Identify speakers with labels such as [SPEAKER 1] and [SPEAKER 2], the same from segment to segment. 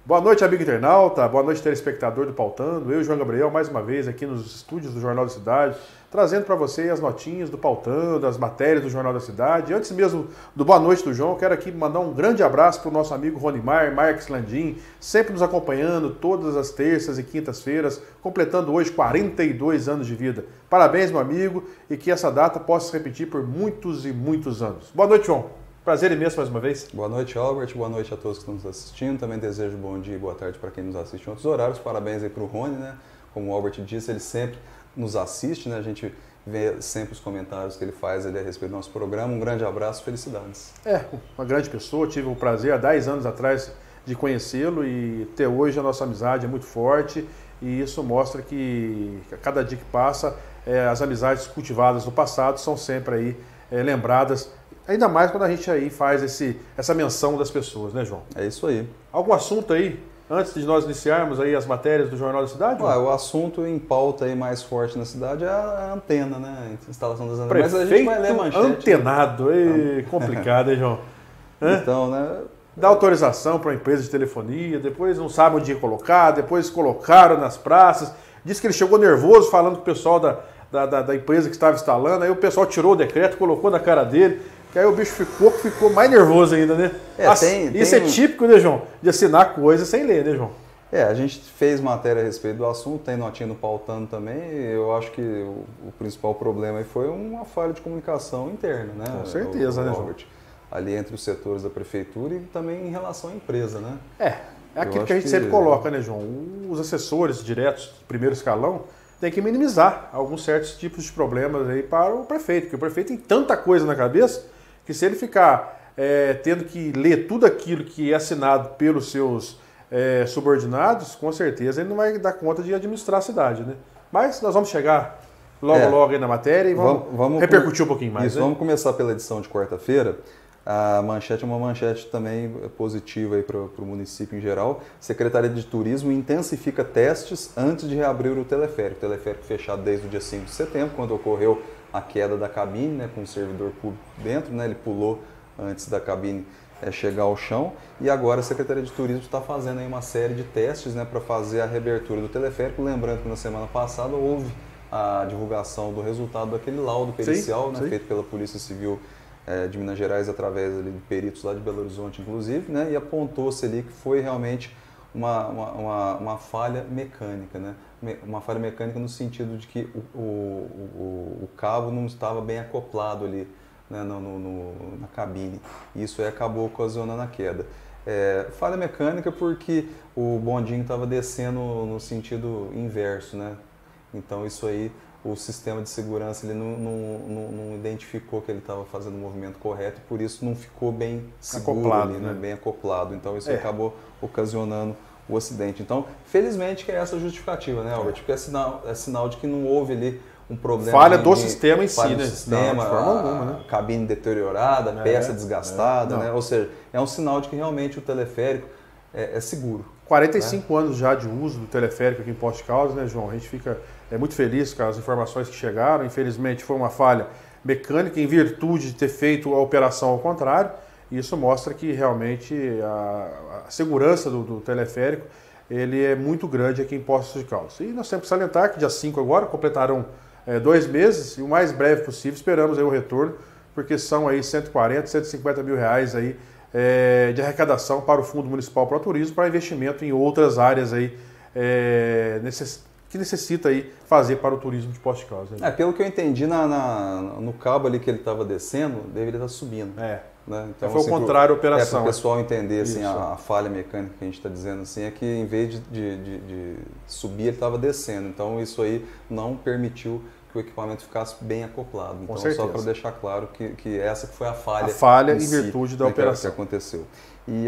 [SPEAKER 1] Boa noite, amigo internauta, boa noite, telespectador do Pautando. Eu, João Gabriel, mais uma vez aqui nos estúdios do Jornal da Cidade, trazendo para você as notinhas do Pautando, as matérias do Jornal da Cidade. Antes mesmo do boa noite do João, quero aqui mandar um grande abraço para o nosso amigo Ronimar Marques Landim, sempre nos acompanhando todas as terças e quintas-feiras, completando hoje 42 anos de vida. Parabéns, meu amigo, e que essa data possa se repetir por muitos e muitos anos. Boa noite, João. Prazer imenso mais uma vez.
[SPEAKER 2] Boa noite, Albert. Boa noite a todos que estão nos assistindo. Também desejo bom dia e boa tarde para quem nos assiste em outros horários. Parabéns aí para o Rony, né? Como o Albert disse, ele sempre nos assiste, né? A gente vê sempre os comentários que ele faz ali a respeito do nosso programa. Um grande abraço, felicidades.
[SPEAKER 1] Uma grande pessoa. Tive o prazer há 10 anos atrás de conhecê-lo e até hoje a nossa amizade é muito forte e isso mostra que a cada dia que passa as amizades cultivadas no passado são sempre aí lembradas. Ainda mais quando a gente aí faz essa menção das pessoas, né, João?
[SPEAKER 2] É isso aí.
[SPEAKER 1] Algum assunto aí, antes de nós iniciarmos aí as matérias do Jornal da Cidade?
[SPEAKER 2] O assunto em pauta aí mais forte na cidade é a antena, né? A instalação das antenas.
[SPEAKER 1] Prefeito
[SPEAKER 2] Mas a gente vai ler a manchete.
[SPEAKER 1] Antenado, complicado, hein, João?
[SPEAKER 2] Então, né?
[SPEAKER 1] Dá autorização para uma empresa de telefonia, depois não sabe onde ia colocar, depois colocaram nas praças. Diz que ele chegou nervoso falando com o pessoal da empresa que estava instalando, aí o pessoal tirou o decreto, colocou na cara dele. Que aí o bicho ficou mais nervoso ainda, né? Isso é típico, né, João? De assinar coisa sem ler, né, João?
[SPEAKER 2] A gente fez matéria a respeito do assunto, tem notinha no Pautando também. Eu acho que o principal problema aí foi uma falha de comunicação interna, né?
[SPEAKER 1] Com certeza, né, João?
[SPEAKER 2] Ali entre os setores da prefeitura e também em relação à empresa, né?
[SPEAKER 1] É aquilo que a gente sempre coloca, né, João? Os assessores diretos do primeiro escalão têm que minimizar alguns certos tipos de problemas aí para o prefeito, porque o prefeito tem tanta coisa na cabeça que se ele ficar tendo que ler tudo aquilo que é assinado pelos seus subordinados, com certeza ele não vai dar conta de administrar a cidade, né? Mas nós vamos chegar logo aí na matéria e vamos repercutir um pouquinho mais.
[SPEAKER 2] Isso,
[SPEAKER 1] né?
[SPEAKER 2] Vamos começar pela edição de quarta-feira. A manchete é uma manchete também positiva para o município em geral. Secretaria de Turismo intensifica testes antes de reabrir o teleférico. O teleférico fechado desde o dia 5 de setembro, quando ocorreu a queda da cabine, né, com o servidor público dentro, né, ele pulou antes da cabine chegar ao chão, e agora a Secretaria de Turismo está fazendo aí uma série de testes, né, para fazer a reabertura do teleférico. Lembrando que na semana passada houve a divulgação do resultado daquele laudo pericial, né, feito pela Polícia Civil de Minas Gerais através ali, de peritos lá de Belo Horizonte, inclusive, né, e apontou-se ali que foi realmente uma falha mecânica, né? Uma falha mecânica no sentido de que o cabo não estava bem acoplado ali, né, na cabine. Isso aí acabou ocasionando a queda. Falha mecânica porque o bondinho estava descendo no sentido inverso, né? Então isso aí, o sistema de segurança ele não identificou que ele estava fazendo o movimento correto e por isso não ficou bem seguro
[SPEAKER 1] acoplado,
[SPEAKER 2] ali,
[SPEAKER 1] né?
[SPEAKER 2] Bem acoplado. Então isso acabou ocasionando o acidente. Então, felizmente que é essa justificativa, né, Albert? Porque é sinal de que não houve ali um problema.
[SPEAKER 1] Falha do sistema em si, né?
[SPEAKER 2] Sistema,
[SPEAKER 1] não, de forma alguma, né?
[SPEAKER 2] Cabine deteriorada, peça desgastada, né? Ou seja, é um sinal de que realmente o teleférico é seguro.
[SPEAKER 1] 45 anos já de uso do teleférico aqui em Poços de Caldas, né, João? A gente fica muito feliz com as informações que chegaram. Infelizmente foi uma falha mecânica em virtude de ter feito a operação ao contrário. E isso mostra que realmente a segurança do teleférico ele é muito grande aqui em Poços de Caldas. E nós temos que salientar que dia 5 agora completaram 2 meses e o mais breve possível esperamos aí o retorno, porque são aí 140, 150 mil reais aí de arrecadação para o Fundo Municipal para o Turismo, para investimento em outras áreas aí que necessita aí fazer para o turismo de Poços de Caldas. Né?
[SPEAKER 2] Pelo que eu entendi, no cabo ali que ele estava descendo, deveria estar subindo. Né?
[SPEAKER 1] Então, foi o contrário a operação.
[SPEAKER 2] Para o pessoal entender assim, a falha mecânica que a gente está dizendo assim, é que em vez de subir, ele estava descendo. Então isso aí não permitiu que o equipamento ficasse bem acoplado. Então só para deixar claro que essa foi a falha.
[SPEAKER 1] A falha em virtude da operação.
[SPEAKER 2] Que aconteceu. E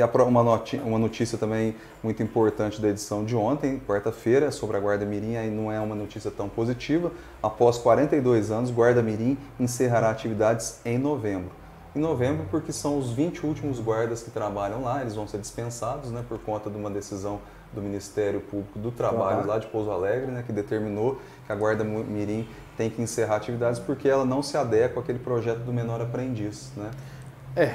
[SPEAKER 2] uma notícia também muito importante da edição de ontem, quarta-feira, sobre a Guarda Mirim, aí não é uma notícia tão positiva. Após 42 anos, Guarda Mirim encerrará atividades em novembro. Em novembro, porque são os 20 últimos guardas que trabalham lá, eles vão ser dispensados, né, por conta de uma decisão do Ministério Público do Trabalho lá de Pouso Alegre, né, que determinou que a Guarda Mirim tem que encerrar atividades porque ela não se adequa àquele projeto do menor aprendiz, né?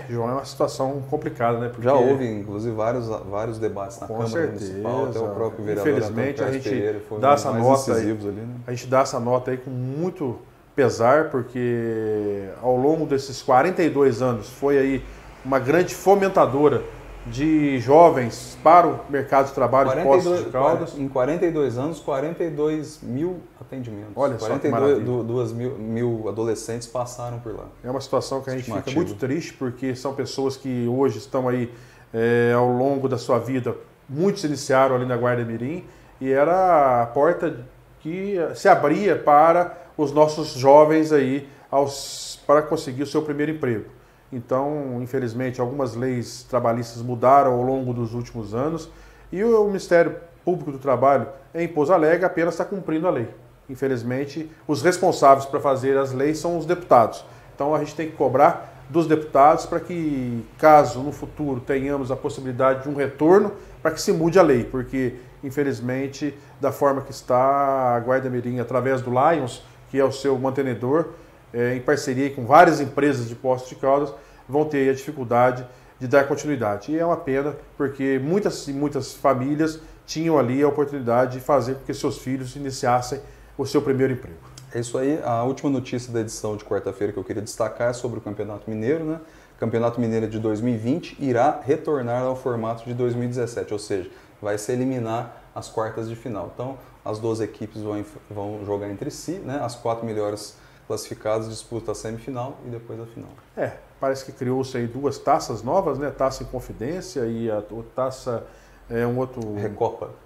[SPEAKER 1] João, é uma situação complicada, né? Porque...
[SPEAKER 2] Já houve, inclusive, vários debates na Câmara Municipal, até o próprio vereador
[SPEAKER 1] Infelizmente, a gente
[SPEAKER 2] Pereira foi
[SPEAKER 1] dá essa nota
[SPEAKER 2] ali, né?
[SPEAKER 1] A gente dá essa nota aí com muito pesar, porque ao longo desses 42 anos foi aí uma grande fomentadora de jovens para o mercado de trabalho de Poços de Caldas.
[SPEAKER 2] Em 42 anos, 42 mil atendimentos.
[SPEAKER 1] Olha só,
[SPEAKER 2] 42 mil adolescentes passaram por lá.
[SPEAKER 1] É uma situação que a gente fica muito triste, porque são pessoas que hoje estão aí ao longo da sua vida, muitos iniciaram ali na Guarda Mirim, e era a porta que se abria para os nossos jovens aí para conseguir o seu primeiro emprego. Então, infelizmente, algumas leis trabalhistas mudaram ao longo dos últimos anos e o Ministério Público do Trabalho, em Pouso Alegre, apenas está cumprindo a lei. Infelizmente, os responsáveis para fazer as leis são os deputados. Então, a gente tem que cobrar dos deputados para que, caso no futuro tenhamos a possibilidade de um retorno, para que se mude a lei, porque, infelizmente, da forma que está, a Guarda Mirim, através do Lions, que é o seu mantenedor, em parceria com várias empresas de Poços de Caldas, vão ter a dificuldade de dar continuidade. E é uma pena, porque muitas famílias tinham ali a oportunidade de fazer com que seus filhos iniciassem o seu primeiro emprego.
[SPEAKER 2] É isso aí. A última notícia da edição de quarta-feira que eu queria destacar é sobre o Campeonato Mineiro, né? O Campeonato Mineiro de 2020 irá retornar ao formato de 2017, ou seja, vai se eliminar as quartas de final. Então, as 12 equipes vão jogar entre si, né? As 4 melhores classificados disputam a semifinal e depois a final.
[SPEAKER 1] Parece que criou-se aí 2 taças novas, né? Taça em Confidência e a taça um outro...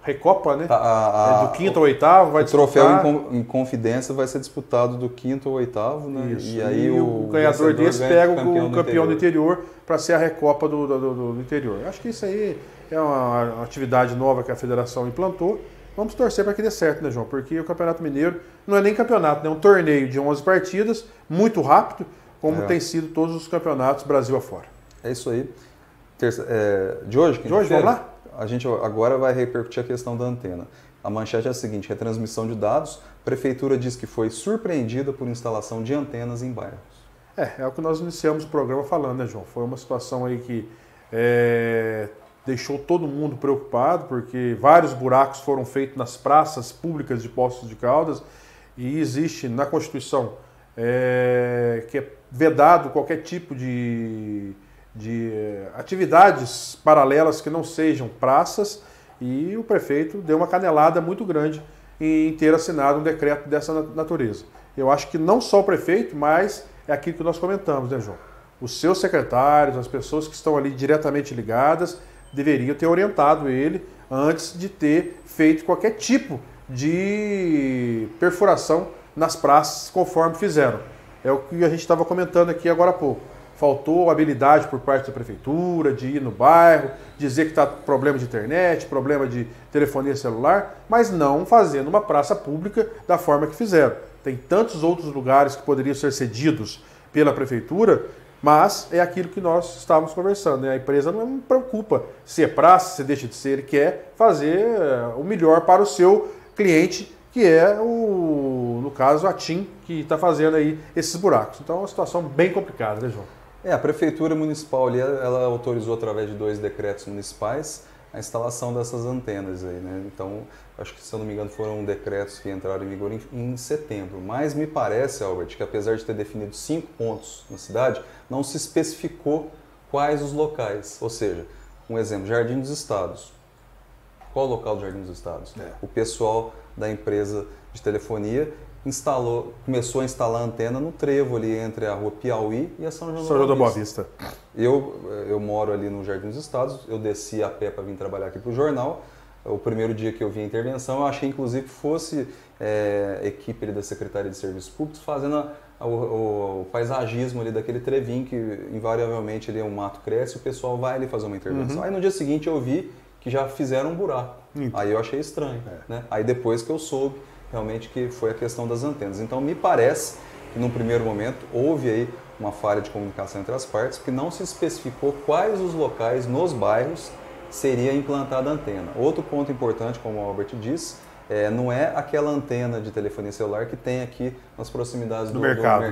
[SPEAKER 1] Recopa, né? Do 5º ao 8º vai disputar.
[SPEAKER 2] O troféu em Confidência vai ser disputado do 5º ao 8º, né?
[SPEAKER 1] Isso. E aí o ganhador desse pega o campeão do interior para ser a Recopa do interior. Acho que isso aí é uma atividade nova que a federação implantou. Vamos torcer para que dê certo, né, João? Porque o Campeonato Mineiro não é nem campeonato, é um torneio de 11 partidas, muito rápido, como tem sido todos os campeonatos Brasil afora.
[SPEAKER 2] É isso aí. De hoje,
[SPEAKER 1] vamos lá?
[SPEAKER 2] A gente agora vai repercutir a questão da antena. A manchete é a seguinte: retransmissão de dados. Prefeitura diz que foi surpreendida por instalação de antenas em bairros.
[SPEAKER 1] É o que nós iniciamos o programa falando, né, João? Foi uma situação aí que deixou todo mundo preocupado, porque vários buracos foram feitos nas praças públicas de Poços de Caldas e existe na Constituição que é vedado qualquer tipo de atividades paralelas que não sejam praças, e o prefeito deu uma canelada muito grande em ter assinado um decreto dessa natureza. Eu acho que não só o prefeito, mas é aquilo que nós comentamos, né, João? Os seus secretários, as pessoas que estão ali diretamente ligadas, deveriam ter orientado ele antes de ter feito qualquer tipo de perfuração nas praças, conforme fizeram. É o que a gente estava comentando aqui agora há pouco. Faltou habilidade por parte da prefeitura de ir no bairro, dizer que está problema de internet, problema de telefonia celular, mas não fazendo uma praça pública da forma que fizeram. Tem tantos outros lugares que poderiam ser cedidos pela prefeitura, mas é aquilo que nós estávamos conversando, né? A empresa não preocupa se é praça, se deixa de ser, ele quer fazer o melhor para o seu cliente, que é, no caso, a TIM, que está fazendo aí esses buracos. Então é uma situação bem complicada, né, João?
[SPEAKER 2] A Prefeitura Municipal ali, ela autorizou através de 2 decretos municipais a instalação dessas antenas aí, né? Então, acho que, se eu não me engano, foram decretos que entraram em vigor em setembro. Mas me parece, Albert, que apesar de ter definido 5 pontos na cidade, não se especificou quais os locais. Ou seja, um exemplo, Jardim dos Estados. Qual o local do Jardim dos Estados? O pessoal da empresa de telefonia começou a instalar antena no trevo ali entre a rua Piauí e a São João da Boa Vista. Eu moro ali no Jardim dos Estados, eu desci a pé para vir trabalhar aqui para o jornal. O primeiro dia que eu vi a intervenção, eu achei inclusive que fosse equipe ali da Secretaria de Serviços Públicos fazendo o paisagismo ali daquele trevinho que invariavelmente ali um mato cresce e o pessoal vai ali fazer uma intervenção. Aí no dia seguinte eu vi que já fizeram um buraco. Aí eu achei estranho. Né? Aí depois que eu soube realmente que foi a questão das antenas. Então me parece que num primeiro momento houve aí uma falha de comunicação entre as partes, que não se especificou quais os locais nos bairros seria implantada a antena. Outro ponto importante, como o Albert disse, não é aquela antena de telefonia celular que tem aqui nas proximidades do mercado,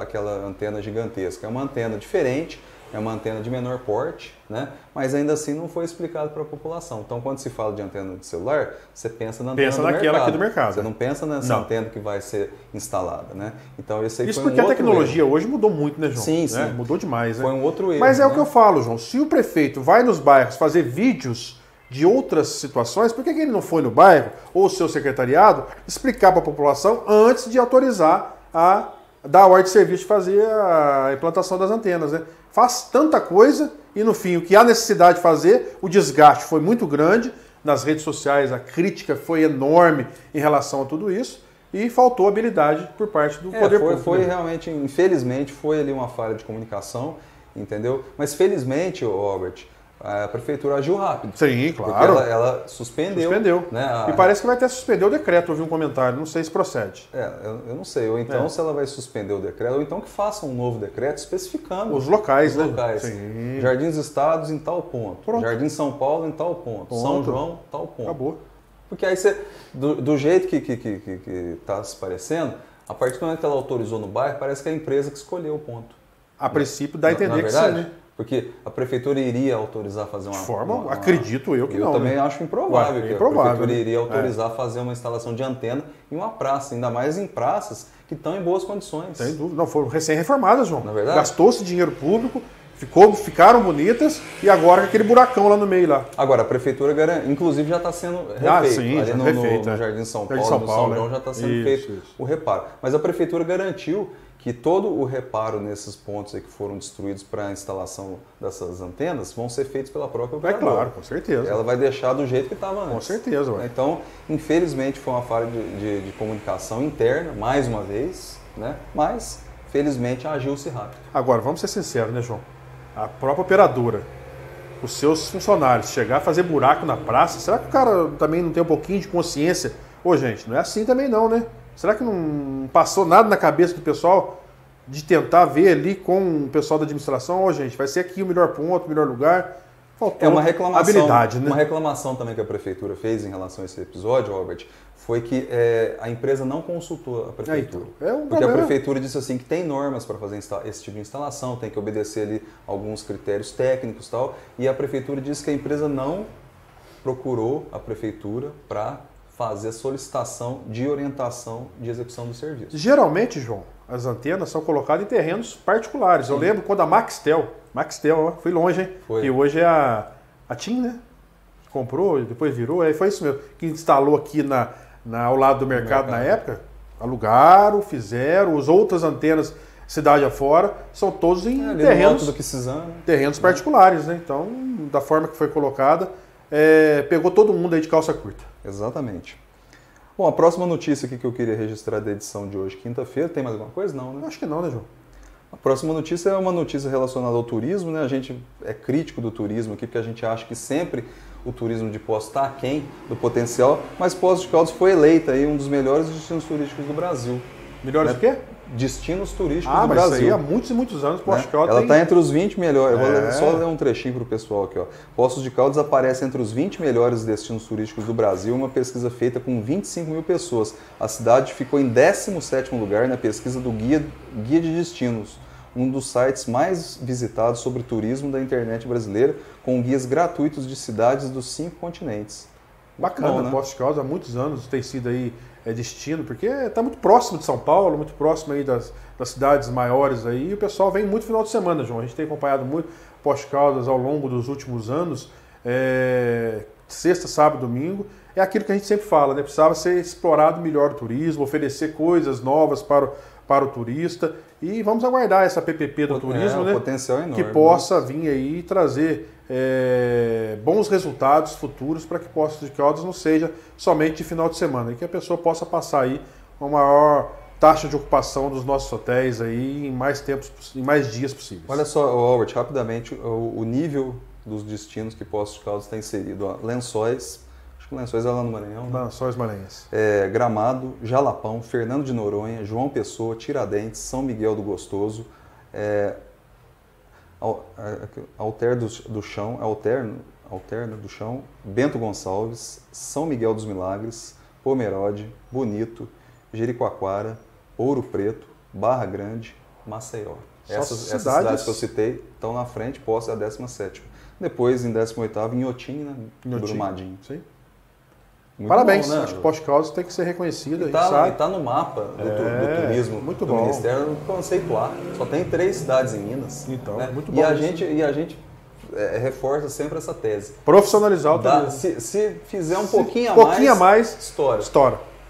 [SPEAKER 2] aquela antena gigantesca. É uma antena diferente, é uma antena de menor porte, né? Mas ainda assim não foi explicado para a população. Então, quando se fala de antena de celular, você pensa na antena
[SPEAKER 1] naquela aqui do mercado.
[SPEAKER 2] Você não pensa nessa antena que vai ser instalada, né? Então, esse aí
[SPEAKER 1] isso
[SPEAKER 2] foi
[SPEAKER 1] porque
[SPEAKER 2] um
[SPEAKER 1] a
[SPEAKER 2] outro
[SPEAKER 1] tecnologia
[SPEAKER 2] erro.
[SPEAKER 1] hoje mudou muito, né, João?
[SPEAKER 2] Sim,
[SPEAKER 1] né?
[SPEAKER 2] sim.
[SPEAKER 1] Mudou demais, né?
[SPEAKER 2] Foi um outro erro.
[SPEAKER 1] Mas é
[SPEAKER 2] né?
[SPEAKER 1] o que eu falo, João. Se o prefeito vai nos bairros fazer vídeos de outras situações, por que ele não foi no bairro ou o seu secretariado explicar para a população antes de autorizar a dar a ordem de serviço de fazer a implantação das antenas, né? Faz tanta coisa e no fim o que há necessidade de fazer, o desgaste foi muito grande nas redes sociais, a crítica foi enorme em relação a tudo isso e faltou habilidade por parte do poder público.
[SPEAKER 2] Foi realmente, infelizmente, foi ali uma falha de comunicação, entendeu? Mas felizmente, Robert, a prefeitura agiu rápido.
[SPEAKER 1] Sim, claro.
[SPEAKER 2] Porque ela suspendeu. Né,
[SPEAKER 1] e parece que vai até suspender o decreto, eu vi um comentário, não sei se procede.
[SPEAKER 2] Eu não sei. Ou então se ela vai suspender o decreto, ou então que faça um novo decreto especificando
[SPEAKER 1] os locais, né?
[SPEAKER 2] Locais.
[SPEAKER 1] Sim.
[SPEAKER 2] Jardins Estados em tal ponto.
[SPEAKER 1] Pronto.
[SPEAKER 2] Jardim São Paulo em tal ponto. São João tal ponto.
[SPEAKER 1] Acabou.
[SPEAKER 2] Porque aí você, do jeito que está se parecendo, a partir do momento que ela autorizou no bairro, parece que é a empresa que escolheu o ponto.
[SPEAKER 1] A princípio dá a entender que sim, né?
[SPEAKER 2] Porque a prefeitura iria autorizar fazer uma...
[SPEAKER 1] De forma, acredito eu que não.
[SPEAKER 2] Eu também
[SPEAKER 1] né?
[SPEAKER 2] acho improvável que a prefeitura
[SPEAKER 1] né?
[SPEAKER 2] iria autorizar fazer uma instalação de antena em uma praça, ainda mais em praças que estão em boas condições.
[SPEAKER 1] Sem dúvida. Não, foram recém-reformadas, João.
[SPEAKER 2] Na verdade?
[SPEAKER 1] Gastou-se dinheiro público, ficaram bonitas e agora com aquele buracão lá no meio lá.
[SPEAKER 2] Agora, a prefeitura, inclusive, já está sendo refeito.
[SPEAKER 1] Sim,
[SPEAKER 2] ali no Jardim São Paulo, São João, já está sendo feito o reparo. Mas a prefeitura garantiu que todo o reparo nesses pontos aí que foram destruídos para a instalação dessas antenas vão ser feitos pela própria operadora.
[SPEAKER 1] Claro, com certeza.
[SPEAKER 2] Ela vai deixar do jeito que estava antes.
[SPEAKER 1] Com certeza. Ué.
[SPEAKER 2] Então, infelizmente, foi uma falha de comunicação interna, mais uma vez, né? Mas, felizmente, agiu-se rápido.
[SPEAKER 1] Agora, vamos ser sinceros, né, João? A própria operadora, os seus funcionários, chegar a fazer buraco na praça, será que o cara também não tem um pouquinho de consciência? Ô, gente, não é assim também não, né? Será que não passou nada na cabeça do pessoal de tentar ver ali com o pessoal da administração? Ô, gente, vai ser aqui o melhor ponto, o melhor lugar. Faltou
[SPEAKER 2] uma reclamação,
[SPEAKER 1] habilidade, né?
[SPEAKER 2] Uma reclamação também que a prefeitura fez em relação a esse episódio, Robert, foi que a empresa não consultou a prefeitura. Porque a prefeitura disse assim que tem normas para fazer esse tipo de instalação, tem que obedecer ali alguns critérios técnicos e tal, e a prefeitura disse que a empresa não procurou a prefeitura para fazer solicitação de orientação de execução do serviço.
[SPEAKER 1] Geralmente, João, as antenas são colocadas em terrenos particulares. Sim. Eu lembro quando a Maxtel, ó, fui longe, hein?
[SPEAKER 2] Foi.
[SPEAKER 1] Que hoje é a TIM, né? Comprou, depois virou, aí foi isso mesmo. Que instalou aqui ao lado do mercado na época, alugaram, fizeram, as outras antenas cidade afora, são todos em terrenos particulares, né? Então, da forma que foi colocada, pegou todo mundo aí de calça curta.
[SPEAKER 2] Exatamente. Bom, a próxima notícia aqui que eu queria registrar da edição de hoje, quinta-feira, tem mais alguma coisa? Não, né?
[SPEAKER 1] Acho que não, né, João?
[SPEAKER 2] A próxima notícia é uma notícia relacionada ao turismo, né? A gente é crítico do turismo aqui, porque a gente acha que sempre o turismo de Poços está aquém do potencial, mas Poços de Caldas foi eleita aí um dos melhores destinos turísticos do Brasil.
[SPEAKER 1] Melhores o quê?
[SPEAKER 2] Destinos turísticos do Brasil.
[SPEAKER 1] Ah, mas isso aí há muitos e muitos anos Poços de Caldas
[SPEAKER 2] Ela está entre os 20 melhores. Eu vou só ler um trechinho para o pessoal aqui. Ó. Poços de Caldas aparece entre os 20 melhores destinos turísticos do Brasil, uma pesquisa feita com 25 mil pessoas. A cidade ficou em 17º lugar na pesquisa do Guia de Destinos, um dos sites mais visitados sobre turismo da internet brasileira, com guias gratuitos de cidades dos 5 continentes.
[SPEAKER 1] Bacana, né? Poços de Caldas há muitos anos tem sido aí destino, porque está muito próximo de São Paulo, muito próximo aí das cidades maiores aí, e o pessoal vem muito final de semana, João. A gente tem acompanhado muito Poços de Caldas ao longo dos últimos anos, sexta, sábado, domingo. É aquilo que a gente sempre fala, né? Precisava ser explorado melhor o turismo, oferecer coisas novas para o turista, e vamos aguardar essa PPP do turismo, né?
[SPEAKER 2] Potencial enorme,
[SPEAKER 1] que possa vir aí e trazer bons resultados futuros para que Poços de Caldas não seja somente de final de semana, e que a pessoa possa passar aí uma maior taxa de ocupação dos nossos hotéis aí em mais dias possíveis.
[SPEAKER 2] Olha só, Albert, rapidamente, o nível dos destinos que Poços de Caldas está inserido. Ó, Lençóis, acho que Lençóis é lá no Maranhão, né?
[SPEAKER 1] Lençóis Maranhenses.
[SPEAKER 2] Gramado, Jalapão, Fernando de Noronha, João Pessoa, Tiradentes, São Miguel do Gostoso, Alterno do Chão, Bento Gonçalves, São Miguel dos Milagres, Pomerode, Bonito, Jericoacoara, Ouro Preto, Barra Grande, Maceió. Essas cidades que eu citei estão na frente, Poços é a 17ª. Depois, em 18º, Inhotim, né? Brumadinho.
[SPEAKER 1] Sim.
[SPEAKER 2] Muito
[SPEAKER 1] Parabéns,
[SPEAKER 2] bom, né?
[SPEAKER 1] Acho que Poços de Caldas tem que ser reconhecido.
[SPEAKER 2] Está no mapa do turismo
[SPEAKER 1] muito
[SPEAKER 2] do
[SPEAKER 1] bom.
[SPEAKER 2] Ministério conceituar. Só tem 3 cidades em Minas.
[SPEAKER 1] Então,
[SPEAKER 2] né?
[SPEAKER 1] muito bom.
[SPEAKER 2] E a gente reforça sempre essa tese.
[SPEAKER 1] Profissionalizar o turismo.
[SPEAKER 2] Se fizer um pouquinho a mais,
[SPEAKER 1] estoura.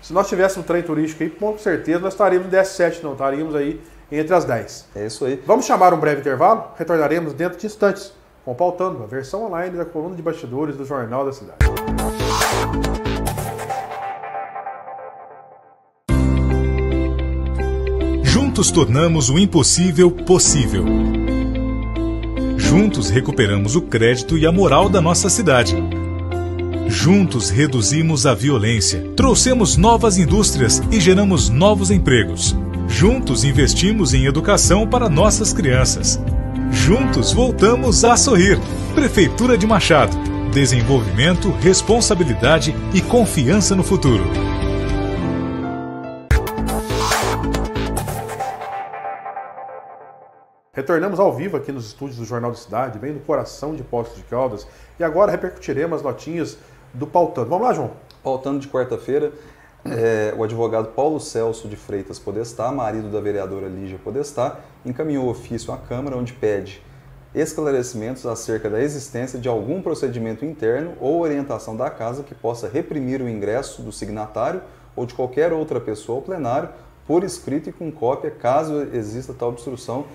[SPEAKER 1] Se nós tivéssemos um trem turístico aí, com certeza nós estaríamos no 17, não estaríamos aí entre as 10.
[SPEAKER 2] É isso aí.
[SPEAKER 1] Vamos chamar um breve intervalo? Retornaremos dentro de instantes, com o Pautando, a versão online da coluna de bastidores do Jornal da Cidade.
[SPEAKER 3] Juntos tornamos o impossível possível. Juntos recuperamos o crédito e a moral da nossa cidade. Juntos reduzimos a violência, trouxemos novas indústrias e geramos novos empregos. Juntos investimos em educação para nossas crianças. Juntos voltamos a sorrir. Prefeitura de Machado. Desenvolvimento, responsabilidade e confiança no futuro.
[SPEAKER 1] Retornamos ao vivo aqui nos estúdios do Jornal da Cidade, bem no coração de Poços de Caldas. E agora repercutiremos as notinhas do Pautando. Vamos lá, João?
[SPEAKER 2] Pautando de quarta-feira, o advogado Paulo Celso de Freitas Podestá, marido da vereadora Lígia Podestá, encaminhou ofício à Câmara onde pede esclarecimentos acerca da existência de algum procedimento interno ou orientação da Casa que possa reprimir o ingresso do signatário ou de qualquer outra pessoa ao plenário por escrito e com cópia, caso exista tal obstrução.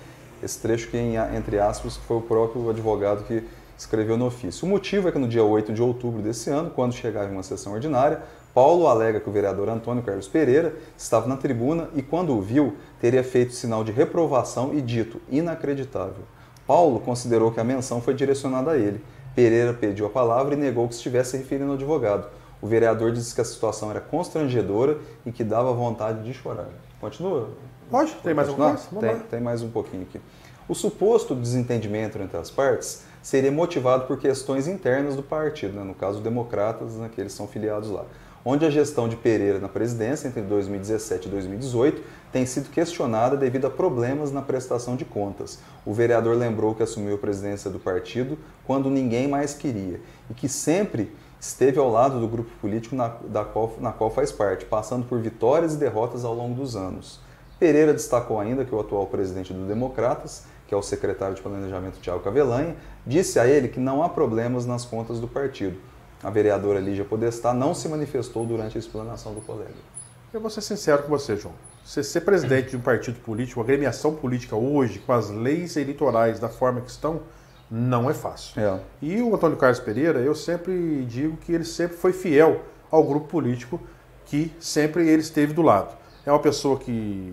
[SPEAKER 2] Esse trecho que, entre aspas, foi o próprio advogado que escreveu no ofício. O motivo é que no dia 8 de outubro desse ano, quando chegar em uma sessão ordinária, Paulo alega que o vereador Antônio Carlos Pereira estava na tribuna e, quando o viu, teria feito sinal de reprovação e dito inacreditável. Paulo considerou que a menção foi direcionada a ele. Pereira pediu a palavra e negou que estivesse se referindo ao advogado. O vereador disse que a situação era constrangedora e que dava vontade de chorar. Continua?
[SPEAKER 1] Pode? Tem mais alguma coisa?
[SPEAKER 2] Tem mais um pouquinho aqui. O suposto desentendimento entre as partes seria motivado por questões internas do partido, né? No caso, democratas, né, que eles são filiados lá, onde a gestão de Pereira na presidência entre 2017 e 2018 tem sido questionada devido a problemas na prestação de contas. O vereador lembrou que assumiu a presidência do partido quando ninguém mais queria e que sempre esteve ao lado do grupo político na qual faz parte, passando por vitórias e derrotas ao longo dos anos. Pereira destacou ainda que o atual presidente do Democratas, que é o secretário de Planejamento Thiago Cavelanha, disse a ele que não há problemas nas contas do partido. A vereadora Lígia Podestá não se manifestou durante a explanação do colega.
[SPEAKER 1] Eu vou ser sincero com você, João. Você ser presidente de um partido político, uma agremiação política hoje, com as leis eleitorais da forma que estão, não é fácil. E o Antônio Carlos Pereira, eu sempre digo que ele sempre foi fiel ao grupo político que sempre ele esteve do lado. É uma pessoa que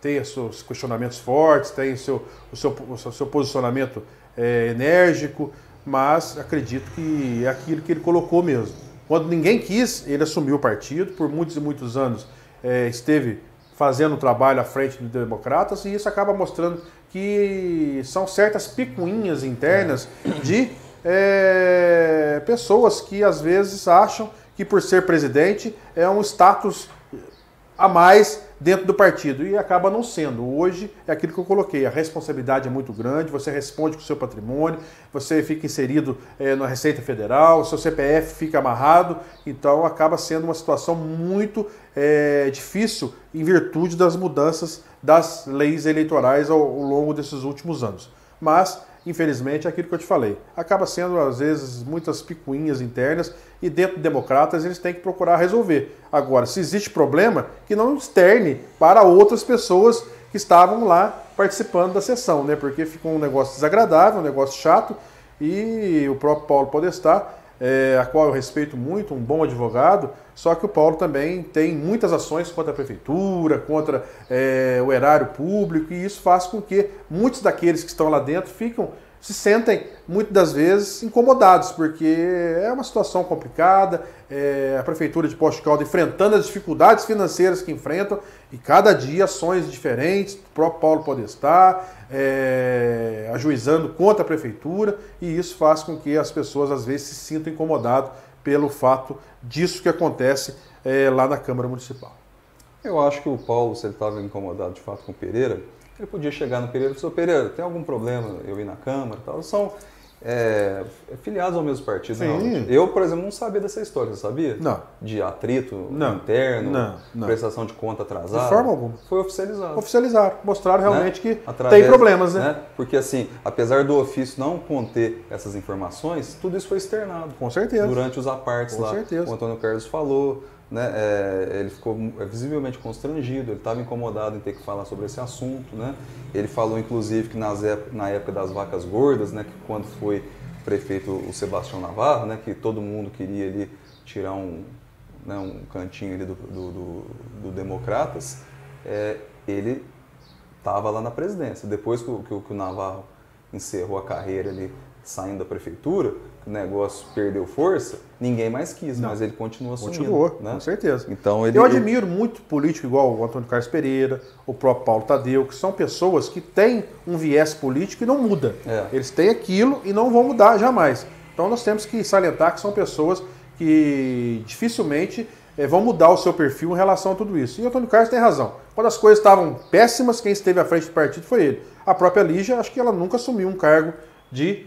[SPEAKER 1] tem os seus questionamentos fortes, tem o seu posicionamento enérgico, mas acredito que é aquilo que ele colocou mesmo. Quando ninguém quis, ele assumiu o partido, por muitos e muitos anos esteve fazendo o trabalho à frente dos democratas, e isso acaba mostrando que são certas picuinhas internas de pessoas que às vezes acham que por ser presidente é um status a mais dentro do partido, e acaba não sendo. Hoje é aquilo que eu coloquei, a responsabilidade é muito grande, você responde com o seu patrimônio, você fica inserido na Receita Federal, o seu CPF fica amarrado, então acaba sendo uma situação muito difícil em virtude das mudanças das leis eleitorais ao longo desses últimos anos. Mas, infelizmente, é aquilo que eu te falei. Acaba sendo, às vezes, muitas picuinhas internas, e dentro de democratas eles têm que procurar resolver. Agora, se existe problema, que não externe para outras pessoas que estavam lá participando da sessão, né? Porque ficou um negócio desagradável, um negócio chato, e o próprio Paulo Podestá, a qual eu respeito muito, um bom advogado, só que o Paulo também tem muitas ações contra a prefeitura, contra o erário público, e isso faz com que muitos daqueles que estão lá dentro se sentem, muitas das vezes, incomodados, porque é uma situação complicada, a Prefeitura de Poços de Caldas enfrentando as dificuldades financeiras que enfrentam, e cada dia ações diferentes, o próprio Paulo Podestá ajuizando contra a Prefeitura, e isso faz com que as pessoas, às vezes, se sintam incomodadas pelo fato disso que acontece lá na Câmara Municipal.
[SPEAKER 2] Eu acho que o Paulo, se ele estava incomodado de fato com o Pereira, ele podia chegar no Pereira e falar: Pereira, tem algum problema eu ir na Câmara e tal? São filiados ao mesmo partido. Né? Eu, por exemplo, não sabia dessa história, você sabia?
[SPEAKER 1] Não.
[SPEAKER 2] De atrito interno,
[SPEAKER 1] não.
[SPEAKER 2] prestação de conta atrasada.
[SPEAKER 1] De forma alguma.
[SPEAKER 2] Foi oficializado.
[SPEAKER 1] Oficializaram, mostraram realmente que
[SPEAKER 2] Através,
[SPEAKER 1] tem problemas, né?
[SPEAKER 2] Porque assim, apesar do ofício não conter essas informações, tudo isso foi externado.
[SPEAKER 1] Com certeza.
[SPEAKER 2] Durante os apartes lá. Com certeza. O Antônio Carlos falou, né? Ele ficou visivelmente constrangido, ele estava incomodado em ter que falar sobre esse assunto, né? Ele falou, inclusive, que na época das vacas gordas, né, que quando foi prefeito o Sebastião Navarro, né, que todo mundo queria ali tirar um cantinho ali do Democratas, ele estava lá na presidência. Depois que o Navarro encerrou a carreira ali, saindo da prefeitura, que o negócio perdeu força, ninguém mais quis, mas ele continua assumindo.
[SPEAKER 1] Continuou,
[SPEAKER 2] né?
[SPEAKER 1] Com certeza.
[SPEAKER 2] Então,
[SPEAKER 1] eu admiro muito político igual o Antônio Carlos Pereira, o próprio Paulo Tadeu, que são pessoas que têm um viés político e não muda. Eles têm aquilo e não vão mudar jamais. Então nós temos que salientar que são pessoas que dificilmente vão mudar o seu perfil em relação a tudo isso. E o Antônio Carlos tem razão. Quando as coisas estavam péssimas, quem esteve à frente do partido foi ele. A própria Lígia, acho que ela nunca assumiu um cargo de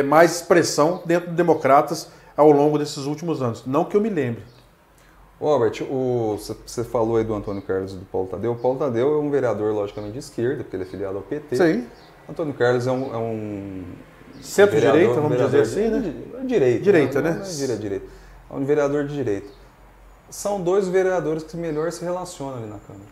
[SPEAKER 1] mais expressão dentro do Democratas ao longo desses últimos anos. Não que eu me lembre.
[SPEAKER 2] Robert, você falou aí do Antônio Carlos e do Paulo Tadeu. O Paulo Tadeu é um vereador, logicamente, de esquerda, porque ele é filiado ao PT.
[SPEAKER 1] Sim.
[SPEAKER 2] Antônio Carlos é um
[SPEAKER 1] centro-direita, vamos dizer assim, né?
[SPEAKER 2] Direita,
[SPEAKER 1] né?
[SPEAKER 2] Direita. É um vereador de direita. São dois vereadores que melhor se relacionam ali na Câmara.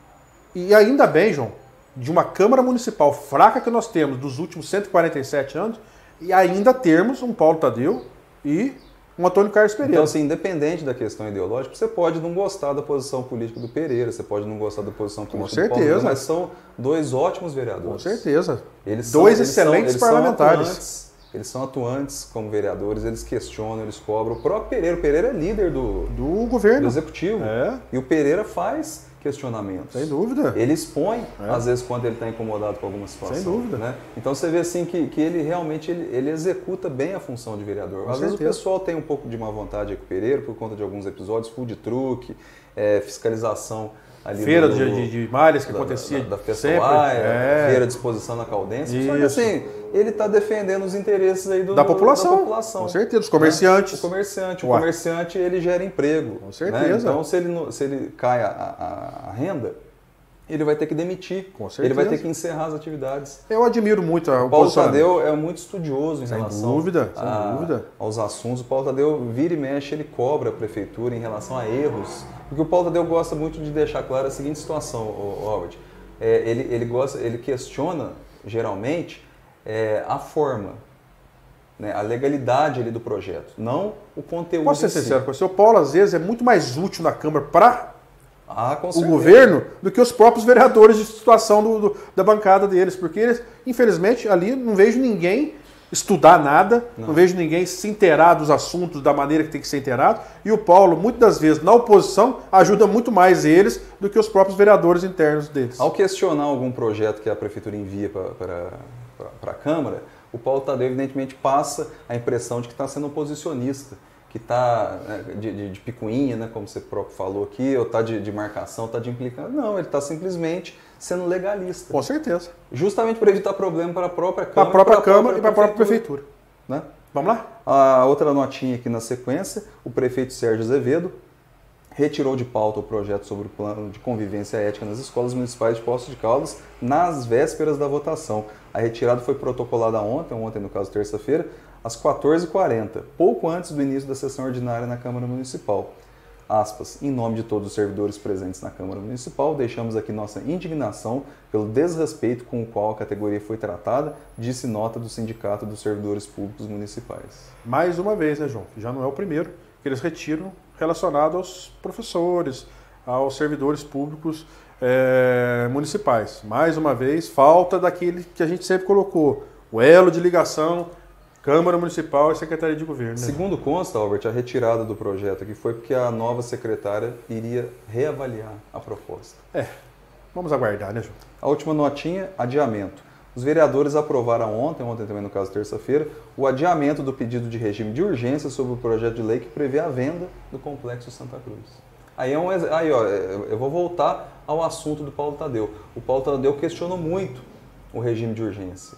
[SPEAKER 1] E ainda bem, João, de uma Câmara Municipal fraca que nós temos dos últimos 147 anos, e ainda termos um Paulo Tadeu e um Antônio Carlos Pereira.
[SPEAKER 2] Então, assim, independente da questão ideológica, você pode não gostar da posição política do Pereira, você pode não gostar da posição política do Paulo Tadeu, mas são dois ótimos vereadores.
[SPEAKER 1] Com certeza.
[SPEAKER 2] Dois
[SPEAKER 1] excelentes parlamentares.
[SPEAKER 2] Eles são atuantes como vereadores, eles questionam, eles cobram. O próprio Pereira, é líder do
[SPEAKER 1] governo,
[SPEAKER 2] do executivo. E o Pereira faz questionamentos.
[SPEAKER 1] Sem dúvida.
[SPEAKER 2] Ele expõe, às vezes, quando ele está incomodado com alguma situação.
[SPEAKER 1] Sem dúvida.
[SPEAKER 2] Né? Então você vê assim que ele realmente ele executa bem a função de vereador. Às vezes o pessoal tem um pouco de má vontade com o Pereira por conta de alguns episódios, food truck, fiscalização ali
[SPEAKER 1] feira de malhas que acontecia
[SPEAKER 2] da festa
[SPEAKER 1] sempre.
[SPEAKER 2] Feira de exposição na Caldense. Só que assim, ele está defendendo os interesses aí
[SPEAKER 1] da população.
[SPEAKER 2] Com
[SPEAKER 1] certeza, dos comerciantes.
[SPEAKER 2] Né? O comerciante ele gera emprego.
[SPEAKER 1] Com certeza.
[SPEAKER 2] Né? Então se ele cai a renda, ele vai ter que demitir.
[SPEAKER 1] Com certeza.
[SPEAKER 2] Ele vai ter que encerrar as atividades.
[SPEAKER 1] Eu admiro muito
[SPEAKER 2] o Paulo Tadeu é muito estudioso em relação aos assuntos. O Paulo Tadeu vira e mexe, ele cobra a prefeitura em relação a erros. Porque o Paulo Tadeu gosta muito de deixar clara a seguinte situação, Robert. Ele questiona, geralmente, a forma, né, a legalidade ali do projeto, não o conteúdo.
[SPEAKER 1] Posso ser sincero com você? O Paulo, às vezes, é muito mais útil na Câmara para
[SPEAKER 2] o
[SPEAKER 1] governo do que os próprios vereadores de situação da bancada deles. Porque eles, infelizmente, ali não vejo ninguém estudar nada, não vejo ninguém se inteirar dos assuntos da maneira que tem que ser inteirado. E o Paulo, muitas das vezes, na oposição, ajuda muito mais eles do que os próprios vereadores internos deles.
[SPEAKER 2] Ao questionar algum projeto que a prefeitura envia para a Câmara, o Paulo Tadeu, evidentemente, passa a impressão de que está sendo oposicionista, que está de picuinha, né, como você próprio falou aqui, ou está de marcação, está de implicância. Não, ele está simplesmente sendo legalista.
[SPEAKER 1] Com certeza.
[SPEAKER 2] Justamente para evitar problema para a própria Câmara.
[SPEAKER 1] Para a própria Câmara e para a própria Prefeitura.
[SPEAKER 2] Né?
[SPEAKER 1] Vamos lá?
[SPEAKER 2] A outra notinha aqui na sequência, o prefeito Sérgio Azevedo retirou de pauta o projeto sobre o plano de convivência ética nas escolas municipais de Poços de Caldas nas vésperas da votação. A retirada foi protocolada ontem no caso terça-feira, às 14h40, pouco antes do início da sessão ordinária na Câmara Municipal. Aspas, em nome de todos os servidores presentes na Câmara Municipal, deixamos aqui nossa indignação pelo desrespeito com o qual a categoria foi tratada, disse nota do Sindicato dos Servidores Públicos Municipais.
[SPEAKER 1] Mais uma vez, né, João? Já não é o primeiro que eles retiram relacionado aos professores, aos servidores públicos municipais. Mais uma vez, falta daquele que a gente sempre colocou, o elo de ligação Câmara Municipal e Secretaria de Governo. Né?
[SPEAKER 2] Segundo consta, Albert, a retirada do projeto aqui foi porque a nova secretária iria reavaliar a proposta.
[SPEAKER 1] Vamos aguardar, né, João?
[SPEAKER 2] A última notinha, adiamento. Os vereadores aprovaram ontem também no caso terça-feira, o adiamento do pedido de regime de urgência sobre o projeto de lei que prevê a venda do Complexo Santa Cruz. Aí eu vou voltar ao assunto do Paulo Tadeu. O Paulo Tadeu questionou muito o regime de urgência,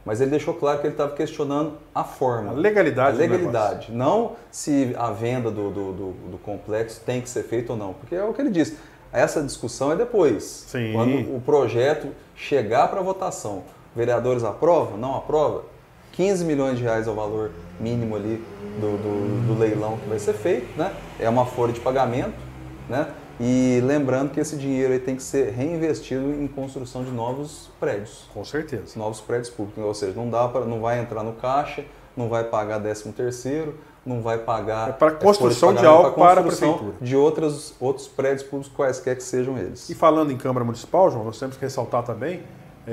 [SPEAKER 2] mas ele deixou claro que ele estava questionando a forma.
[SPEAKER 1] A legalidade.
[SPEAKER 2] A legalidade, não se a venda do complexo tem que ser feita ou não, porque é o que ele disse. Essa discussão é depois,
[SPEAKER 1] Sim.
[SPEAKER 2] quando o projeto chegar para votação. Vereadores aprovam? Não aprovam? 15 milhões de reais é o valor mínimo ali do leilão que vai ser feito, né? É uma folha de pagamento, né? E lembrando que esse dinheiro aí tem que ser reinvestido em construção de novos prédios.
[SPEAKER 1] Com certeza.
[SPEAKER 2] Novos prédios públicos, ou seja, não vai entrar no caixa, não vai pagar 13º, não vai pagar...
[SPEAKER 1] É para construção de algo para a prefeitura.
[SPEAKER 2] De outros prédios públicos, quaisquer que sejam eles.
[SPEAKER 1] E falando em Câmara Municipal, João, nós temos que ressaltar também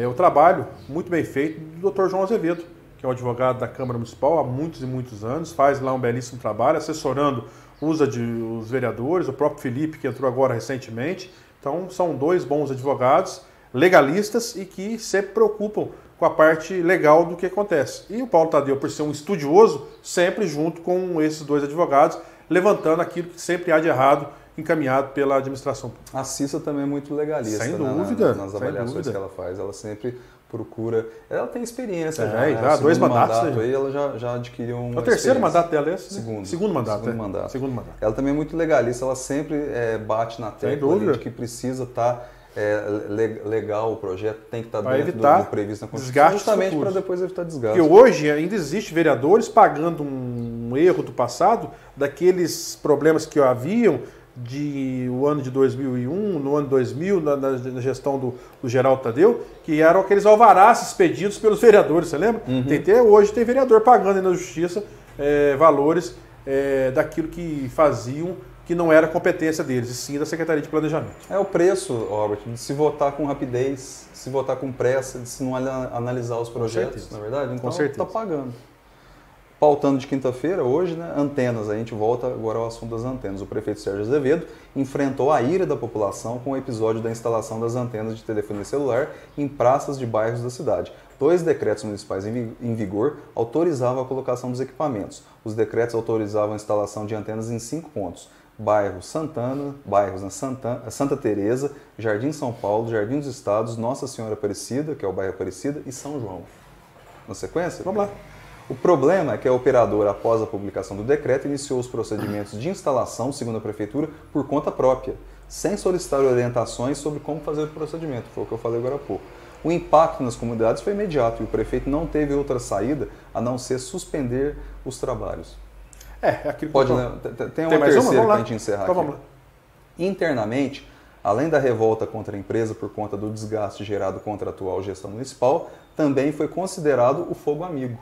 [SPEAKER 1] o trabalho muito bem feito do Dr. João Azevedo, que é o advogado da Câmara Municipal há muitos e muitos anos, faz lá um belíssimo trabalho, assessorando os vereadores, o próprio Felipe, que entrou agora recentemente. Então, são 2 bons advogados, legalistas e que sempre preocupam com a parte legal do que acontece. E o Paulo Tadeu, por ser um estudioso, sempre junto com esses 2 advogados, levantando aquilo que sempre há de errado encaminhado pela administração pública.
[SPEAKER 2] A Cissa também é muito legalista,
[SPEAKER 1] sem dúvida,
[SPEAKER 2] nas avaliações que ela faz. Ela sempre procura... Ela tem experiência
[SPEAKER 1] já 2 mandatos.
[SPEAKER 2] Aí ela já adquiriu uma
[SPEAKER 1] O terceiro mandato dela é esse?
[SPEAKER 2] Segundo mandato.
[SPEAKER 1] Segundo mandato.
[SPEAKER 2] Ela também é muito legalista, ela sempre bate na tecla de que precisa estar legal o projeto, tem que estar dentro do previsto na Constituição, justamente para depois evitar desgaste.
[SPEAKER 1] Porque hoje ainda existe vereadores pagando um erro do passado, daqueles problemas que haviam o ano de 2001, no ano 2000, na gestão do Geraldo Tadeu, que eram aqueles alvarás expedidos pelos vereadores, você lembra?
[SPEAKER 2] Uhum.
[SPEAKER 1] Até hoje tem vereador pagando na justiça valores daquilo que faziam, que não era competência deles, e sim da Secretaria de Planejamento.
[SPEAKER 2] É o preço, Robert, de se votar com rapidez, de se votar com pressa, de se não analisar os projetos, na verdade? Então está pagando. Pautando de quinta-feira, hoje, né, antenas. A gente volta agora ao assunto das antenas. O prefeito Sérgio Azevedo enfrentou a ira da população com o episódio da instalação das antenas de telefonia celular em praças de bairros da cidade. 2 decretos municipais em vigor autorizavam a colocação dos equipamentos. Os decretos autorizavam a instalação de antenas em 5 pontos. Bairros na Santa Teresa, Jardim São Paulo, Jardim dos Estados, Nossa Senhora Aparecida, que é o bairro Aparecida, e São João. Na sequência?
[SPEAKER 1] Vamos lá.
[SPEAKER 2] O problema é que a operadora, após a publicação do decreto, iniciou os procedimentos de instalação, segundo a Prefeitura, por conta própria, sem solicitar orientações sobre como fazer o procedimento. Foi o que eu falei agora há pouco. O impacto nas comunidades foi imediato e o prefeito não teve outra saída a não ser suspender os trabalhos.
[SPEAKER 1] Aquilo que
[SPEAKER 2] tem uma terceira para a gente encerrar
[SPEAKER 1] então,
[SPEAKER 2] aqui.
[SPEAKER 1] Vamos lá.
[SPEAKER 2] Internamente, além da revolta contra a empresa por conta do desgaste gerado contra a atual gestão municipal, também foi considerado o fogo amigo.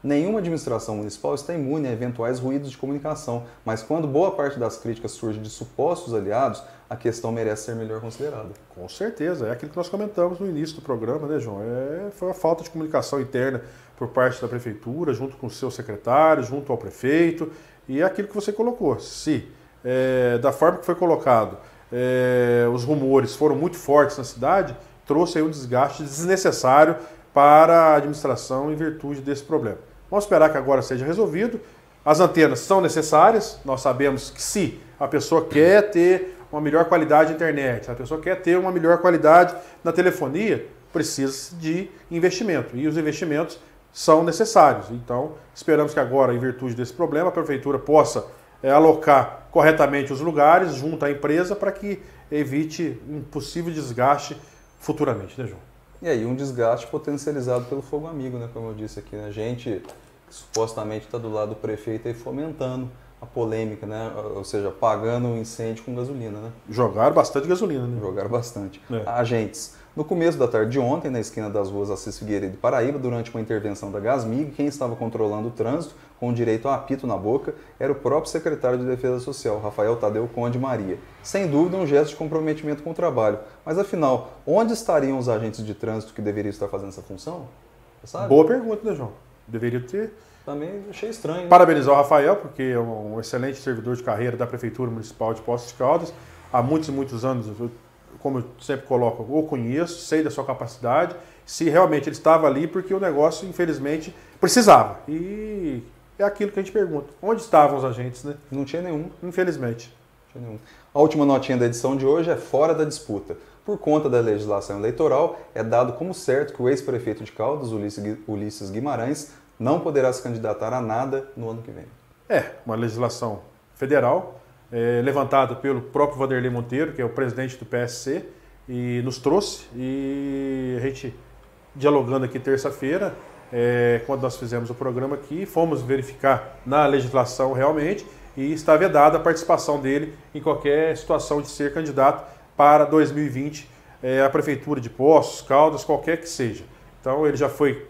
[SPEAKER 2] Nenhuma administração municipal está imune a eventuais ruídos de comunicação, mas quando boa parte das críticas surge de supostos aliados, a questão merece ser melhor considerada.
[SPEAKER 1] Com certeza, é aquilo que nós comentamos no início do programa, né, João? Foi a falta de comunicação interna por parte da prefeitura, junto com os seus secretários, junto ao prefeito, e é aquilo que você colocou. Se, da forma que foi colocado, os rumores foram muito fortes na cidade, trouxe aí um desgaste desnecessário para a administração em virtude desse problema. Vamos esperar que agora seja resolvido. As antenas são necessárias, nós sabemos que se a pessoa quer ter uma melhor qualidade de internet, se a pessoa quer ter uma melhor qualidade na telefonia, precisa de investimento. E os investimentos são necessários. Então, esperamos que agora, em virtude desse problema, a Prefeitura possa alocar corretamente os lugares junto à empresa para que evite um possível desgaste futuramente, né, João?
[SPEAKER 2] E aí, um desgaste potencializado pelo fogo amigo, né? Como eu disse aqui, né? A gente supostamente está do lado do prefeito aí fomentando a polêmica, né? Ou seja, pagando o incêndio com gasolina, né?
[SPEAKER 1] Jogaram bastante gasolina, né?
[SPEAKER 2] Jogaram bastante. Agentes. No começo da tarde de ontem, na esquina das ruas Assis Figueiredo e Paraíba, durante uma intervenção da Gasmig, quem estava controlando o trânsito, com direito a apito na boca, era o próprio secretário de Defesa Social, Rafael Tadeu Conde Maria. Sem dúvida, um gesto de comprometimento com o trabalho. Mas, afinal, onde estariam os agentes de trânsito que deveriam estar fazendo essa função? Você sabe?
[SPEAKER 1] Boa pergunta, né, João? Deveria ter.
[SPEAKER 2] Também achei estranho. Né?
[SPEAKER 1] Parabenizar o Rafael, porque é um excelente servidor de carreira da Prefeitura Municipal de Poços de Caldas. Há muitos e muitos anos, como eu sempre coloco, o conheço, sei da sua capacidade, se realmente ele estava ali porque o negócio, infelizmente, precisava. E é aquilo que a gente pergunta. Onde estavam os agentes, né?
[SPEAKER 2] Não tinha nenhum.
[SPEAKER 1] Infelizmente.
[SPEAKER 2] A última notinha da edição de hoje é fora da disputa. Por conta da legislação eleitoral, é dado como certo que o ex-prefeito de Caldas, Ulisses Guimarães, não poderá se candidatar a nada no ano que vem.
[SPEAKER 1] Uma legislação federal, levantada pelo próprio Vanderlei Monteiro, que é o presidente do PSC, e nos trouxe, e a gente, dialogando aqui terça-feira, quando nós fizemos o programa aqui, fomos verificar na legislação realmente, e está vedada a participação dele em qualquer situação de ser candidato para 2020, a Prefeitura de Poços, Caldas, qualquer que seja. Então ele já foi,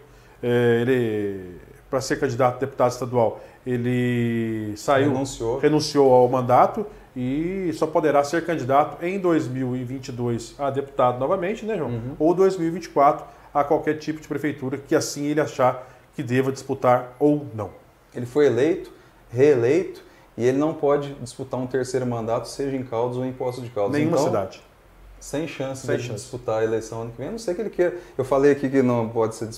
[SPEAKER 1] para ser candidato a deputado estadual, ele saiu, renunciou ao mandato e só poderá ser candidato em 2022 a deputado novamente, né, João? Ou 2024 a qualquer tipo de prefeitura que assim ele achar que deva disputar ou não.
[SPEAKER 2] Ele foi eleito, reeleito, e ele não pode disputar um terceiro mandato, seja em Caldas ou em Poços de Caldas.
[SPEAKER 1] Nenhuma cidade.
[SPEAKER 2] Sem chance de disputar a eleição ano que vem. A não sei que ele queira. Eu falei aqui que não pode ser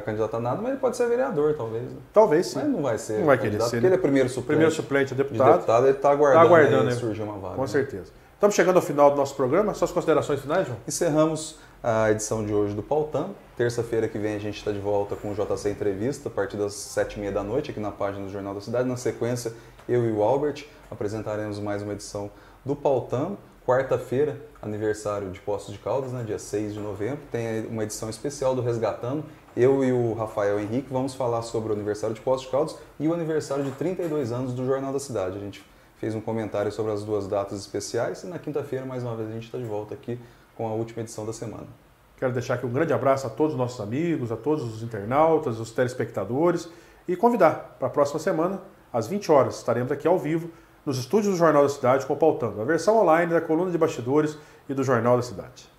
[SPEAKER 2] candidato a nada, mas ele pode ser vereador, talvez. Né?
[SPEAKER 1] Talvez sim.
[SPEAKER 2] Mas não vai ser.
[SPEAKER 1] Não vai querer ser.
[SPEAKER 2] Porque ele é primeiro suplente
[SPEAKER 1] a deputado.
[SPEAKER 2] Ele está aguardando surgir uma vaga.
[SPEAKER 1] Com certeza. Estamos chegando ao final do nosso programa. Suas considerações finais, João?
[SPEAKER 2] Encerramos a edição de hoje do Pautando. Terça-feira que vem a gente está de volta com o JC Entrevista, a partir das 7h30 da noite, aqui na página do Jornal da Cidade. Na sequência, eu e o Albert apresentaremos mais uma edição do Pautando. Quarta-feira, aniversário de Poços de Caldas, né, dia 6 de novembro, tem uma edição especial do Resgatando. Eu e o Rafael Henrique vamos falar sobre o aniversário de Poços de Caldas e o aniversário de 32 anos do Jornal da Cidade. A gente fez um comentário sobre as duas datas especiais e na quinta-feira, mais uma vez, a gente está de volta aqui com a última edição da semana.
[SPEAKER 1] Quero deixar aqui um grande abraço a todos os nossos amigos, a todos os internautas, os telespectadores e convidar para a próxima semana, às 20 horas, estaremos aqui ao vivo nos estúdios do Jornal da Cidade com o Pautando, a versão online da coluna de bastidores e do Jornal da Cidade.